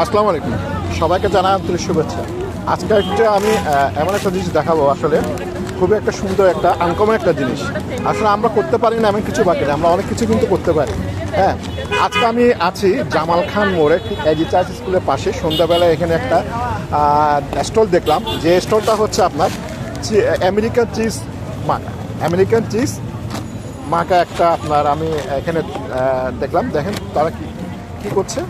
আসসালামু আলাইকুম, সবাইকে জানাই আন্তরিক শুভেচ্ছা। আজকে একটা আমি এমন একটা জিনিস দেখাবো, আসলে খুবই একটা সুন্দর একটা আনকমন একটা জিনিস। আসলে আমরা করতে পারি না এমন কিছু বাকি না, আমরা অনেক কিছু কিন্তু করতে পারি। হ্যাঁ, আজকে আমি আছি জামাল খান মোড়ে, ঠিক এজি চার্চ স্কুলের পাশে। সন্ধ্যাবেলায় এখানে একটা স্টল দেখলাম, যে স্টলটা হচ্ছে আপনার আমেরিকান চিজ মাকা। আমেরিকান চিজ মাকা একটা আপনার আমি এখানে দেখলাম। দেখেন তারা কি কি করছে।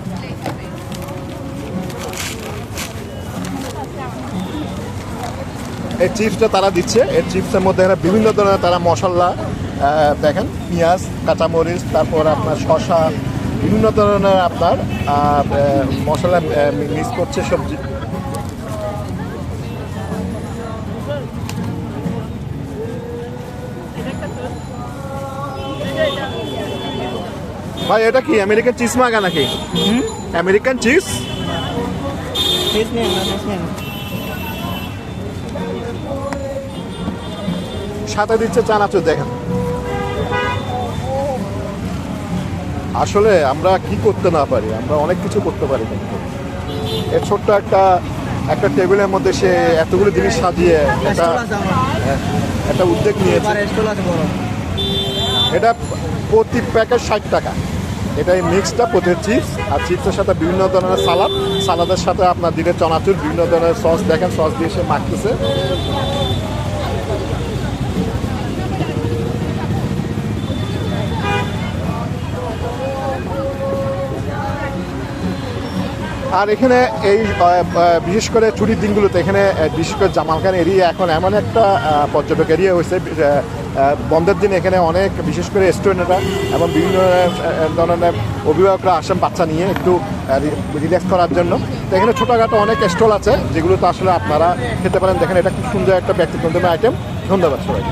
এই চিপসটা তারা দিচ্ছে, এই চিপসের মধ্যে বিভিন্ন ধরনের তারা মশলা, দেখেন পেঁয়াজ, কাঁচামরিচ, তারপর আপনার শসা, বিভিন্ন ধরনের আপনার মশলা মিক্স করছে সবজি। ভাই এটা কি আমেরিকান চিজ মাগা নাকি? আমেরিকান চিজ সাথে দিচ্ছে চানাচুর। দেখেন আসলে আমরা কি করতে না পারি, আমরা অনেক কিছু করতে পারি। কিন্তু এই ছোট্ট একটা একটা টেবিলের মধ্যে সে এতগুলো জিনিস সাজিয়ে একটা উদ্যোগ নিয়েছে। এটা প্রতি প্যাকেট 60 টাকা। এটা এই মিক্সটা প্রতি চিপস, আর চিপসের সাথে বিভিন্ন ধরনের সালাদ, সালাদের সাথে আপনার দিলে চানাচুর, বিভিন্ন ধরনের সস। দেখেন সস দিয়ে সে মাখতেছে। আর এখানে এই বিশেষ করে ছুটির দিনগুলোতে এখানে বিশেষ করে জামাল খান এরিয়া এখন এমন একটা পর্যটক এরিয়া হয়েছে। বন্ধের দিন এখানে অনেক বিশেষ করে স্টুডেন্টরা এবং বিভিন্ন ধরনের অভিভাবকরা আসেন বাচ্চা নিয়ে একটু রিল্যাক্স করার জন্য। তো এখানে ছোটোখাটো অনেক স্টল আছে যেগুলো তো আসলে আপনারা খেতে পারেন। দেখেন এটা খুব সুন্দর একটা ব্যক্তিগত আইটেম। ধন্যবাদ সবাই।